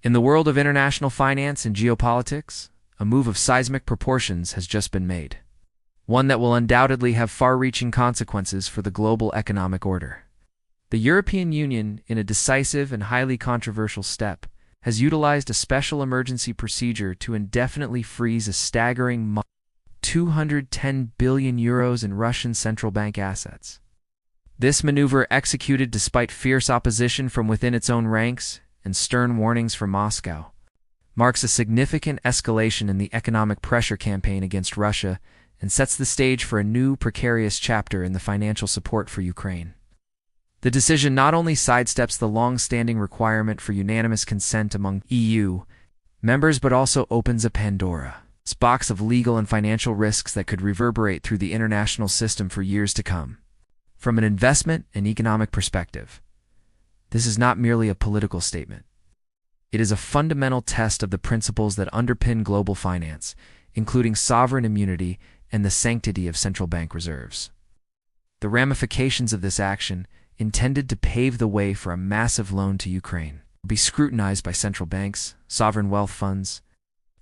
In the world of international finance and geopolitics, a move of seismic proportions has just been made. One that will undoubtedly have far-reaching consequences for the global economic order. The European Union, in a decisive and highly controversial step, has utilized a special emergency procedure to indefinitely freeze a staggering €210 billion in Russian central bank assets. This maneuver, executed despite fierce opposition from within its own ranks and stern warnings from Moscow, marks a significant escalation in the economic pressure campaign against Russia and sets the stage for a new precarious chapter in the financial support for Ukraine. The decision not only sidesteps the long-standing requirement for unanimous consent among EU members but also opens a Pandora's box of legal and financial risks that could reverberate through the international system for years to come. From an investment and economic perspective, this is not merely a political statement. It is a fundamental test of the principles that underpin global finance, including sovereign immunity and the sanctity of central bank reserves. The ramifications of this action, intended to pave the way for a massive loan to Ukraine, will be scrutinized by central banks, sovereign wealth funds,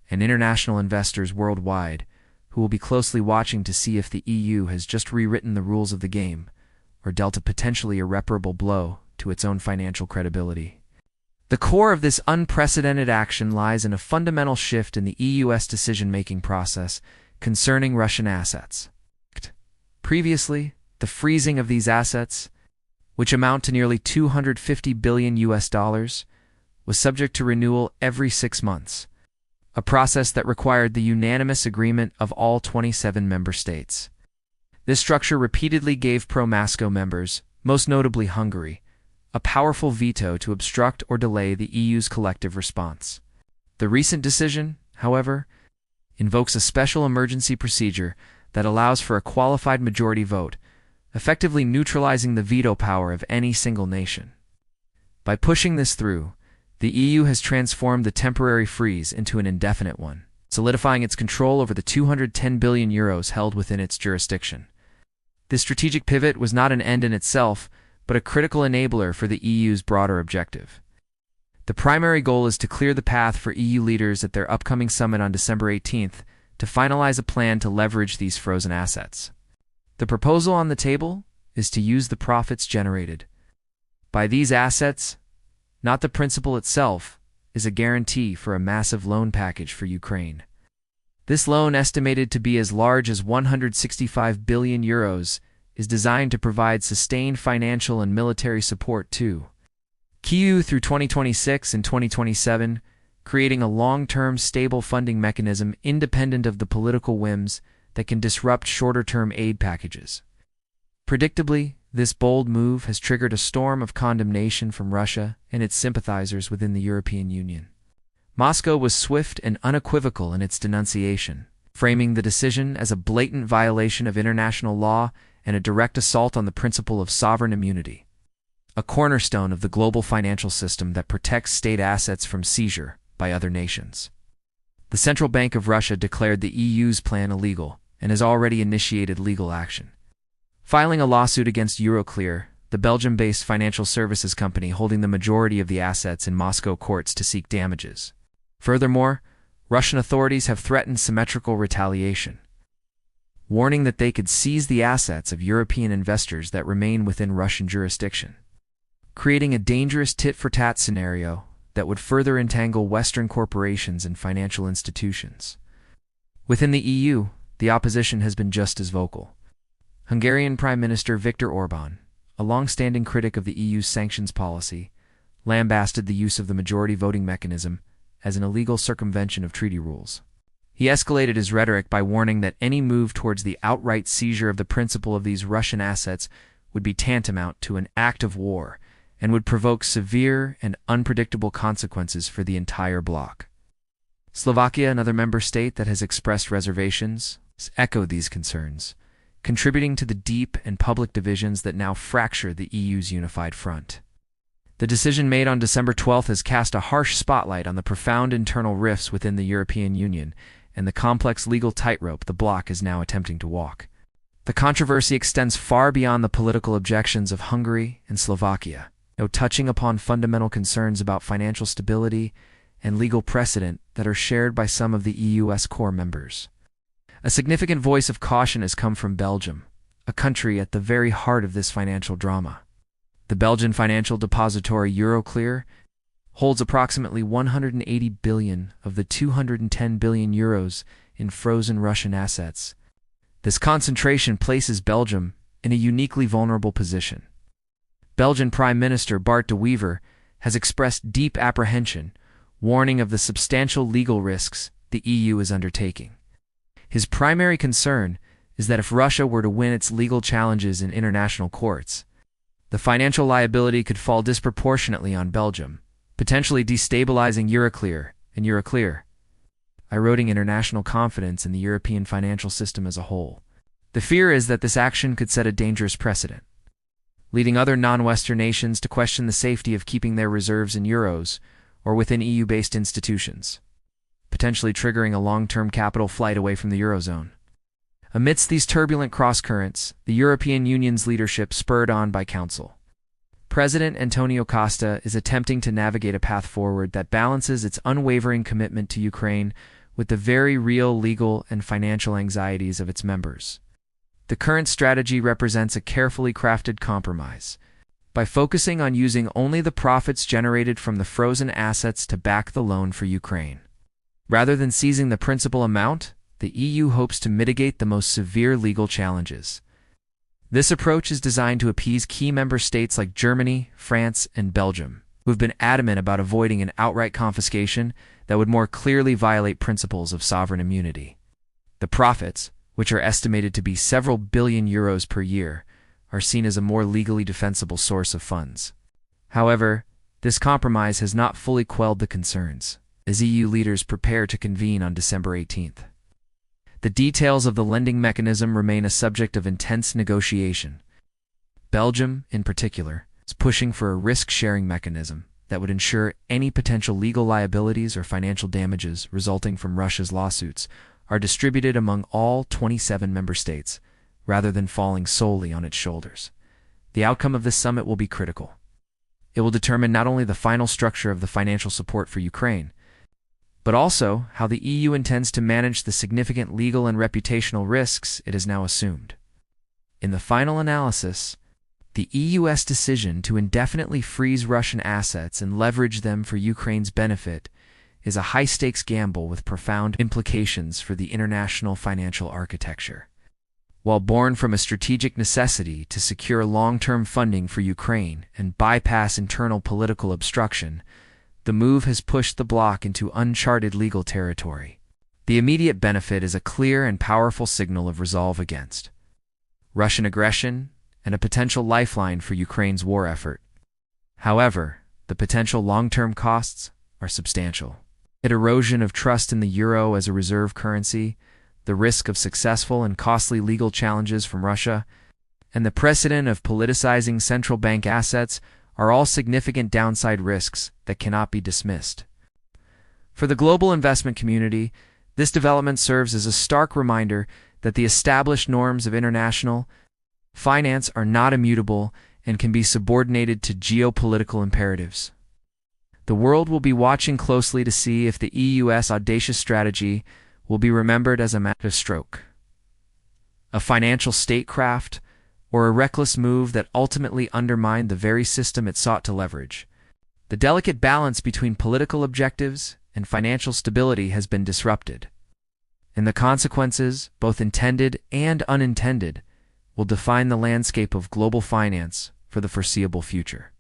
and international investors worldwide, who will be closely watching to see if the EU has just rewritten the rules of the game or dealt a potentially irreparable blow to its own financial credibility. The core of this unprecedented action lies in a fundamental shift in the EU's decision-making process concerning Russian assets. Previously, the freezing of these assets, which amount to nearly $250 billion, was subject to renewal every 6 months, a process that required the unanimous agreement of all 27 member states. This structure repeatedly gave pro-Moscow members, most notably Hungary, a powerful veto to obstruct or delay the EU's collective response. The recent decision, however, invokes a special emergency procedure that allows for a qualified majority vote, effectively neutralizing the veto power of any single nation. By pushing this through, the EU has transformed the temporary freeze into an indefinite one, solidifying its control over the €210 billion held within its jurisdiction. This strategic pivot was not an end in itself, but a critical enabler for the EU's broader objective. The primary goal is to clear the path for EU leaders at their upcoming summit on December 18th to finalize a plan to leverage these frozen assets. The proposal on the table is to use the profits generated by these assets, not the principal itself, is a guarantee for a massive loan package for Ukraine. This loan, estimated to be as large as €165 billion, is designed to provide sustained financial and military support to Kyiv through 2026 and 2027, creating a long-term stable funding mechanism independent of the political whims that can disrupt shorter-term aid packages. Predictably, this bold move has triggered a storm of condemnation from Russia and its sympathizers within the European Union. Moscow was swift and unequivocal in its denunciation, framing the decision as a blatant violation of international law and a direct assault on the principle of sovereign immunity, a cornerstone of the global financial system that protects state assets from seizure by other nations. The Central Bank of Russia declared the EU's plan illegal and has already initiated legal action, filing a lawsuit against Euroclear, the Belgium-based financial services company holding the majority of the assets in Moscow courts, to seek damages. Furthermore, Russian authorities have threatened symmetrical retaliation, warning that they could seize the assets of European investors that remain within Russian jurisdiction, creating a dangerous tit-for-tat scenario that would further entangle Western corporations and financial institutions. Within the EU, the opposition has been just as vocal. Hungarian Prime Minister Viktor Orbán, a long-standing critic of the EU's sanctions policy, lambasted the use of the majority voting mechanism as an illegal circumvention of treaty rules. He escalated his rhetoric by warning that any move towards the outright seizure of the principal of these Russian assets would be tantamount to an act of war and would provoke severe and unpredictable consequences for the entire bloc. Slovakia, another member state that has expressed reservations, echoed these concerns, contributing to the deep and public divisions that now fracture the EU's unified front. The decision made on December 12th has cast a harsh spotlight on the profound internal rifts within the European Union and the complex legal tightrope the bloc is now attempting to walk. The controversy extends far beyond the political objections of Hungary and Slovakia, touching upon fundamental concerns about financial stability and legal precedent that are shared by some of the EU's core members. A significant voice of caution has come from Belgium, a country at the very heart of this financial drama. The Belgian financial depository Euroclear holds approximately 180 billion of the 210 billion euros in frozen Russian assets. This concentration places Belgium in a uniquely vulnerable position. Belgian Prime Minister Bart de Wever has expressed deep apprehension, warning of the substantial legal risks the EU is undertaking. His primary concern is that if Russia were to win its legal challenges in international courts, the financial liability could fall disproportionately on Belgium, potentially destabilizing Euroclear and Euroclear, eroding international confidence in the European financial system as a whole. The fear is that this action could set a dangerous precedent, leading other non-Western nations to question the safety of keeping their reserves in euros or within EU-based institutions, potentially triggering a long-term capital flight away from the Eurozone. Amidst these turbulent cross-currents, the European Union's leadership, spurred on by Council President Antonio Costa, is attempting to navigate a path forward that balances its unwavering commitment to Ukraine with the very real legal and financial anxieties of its members. The current strategy represents a carefully crafted compromise. By focusing on using only the profits generated from the frozen assets to back the loan for Ukraine, rather than seizing the principal amount, the EU hopes to mitigate the most severe legal challenges. This approach is designed to appease key member states like Germany, France, and Belgium, who have been adamant about avoiding an outright confiscation that would more clearly violate principles of sovereign immunity. The profits, which are estimated to be several billion euros per year, are seen as a more legally defensible source of funds. However, this compromise has not fully quelled the concerns, as EU leaders prepare to convene on December 18th. The details of the lending mechanism remain a subject of intense negotiation. Belgium, in particular, is pushing for a risk-sharing mechanism that would ensure any potential legal liabilities or financial damages resulting from Russia's lawsuits are distributed among all 27 member states, rather than falling solely on its shoulders. The outcome of this summit will be critical. It will determine not only the final structure of the financial support for Ukraine, but also how the EU intends to manage the significant legal and reputational risks it has now assumed. In the final analysis, the EU's decision to indefinitely freeze Russian assets and leverage them for Ukraine's benefit is a high-stakes gamble with profound implications for the international financial architecture. While born from a strategic necessity to secure long-term funding for Ukraine and bypass internal political obstruction, the move has pushed the bloc into uncharted legal territory. The immediate benefit is a clear and powerful signal of resolve against Russian aggression and a potential lifeline for Ukraine's war effort. However, the potential long-term costs are substantial. Erosion of trust in the euro as a reserve currency, the risk of successful and costly legal challenges from Russia, and the precedent of politicizing central bank assets are all significant downside risks that cannot be dismissed. For the global investment community, this development serves as a stark reminder that the established norms of international finance are not immutable and can be subordinated to geopolitical imperatives. The world will be watching closely to see if the EU's audacious strategy will be remembered as a massive stroke, a financial statecraft, or a reckless move that ultimately undermined the very system it sought to leverage. The delicate balance between political objectives and financial stability has been disrupted, and the consequences, both intended and unintended, will define the landscape of global finance for the foreseeable future.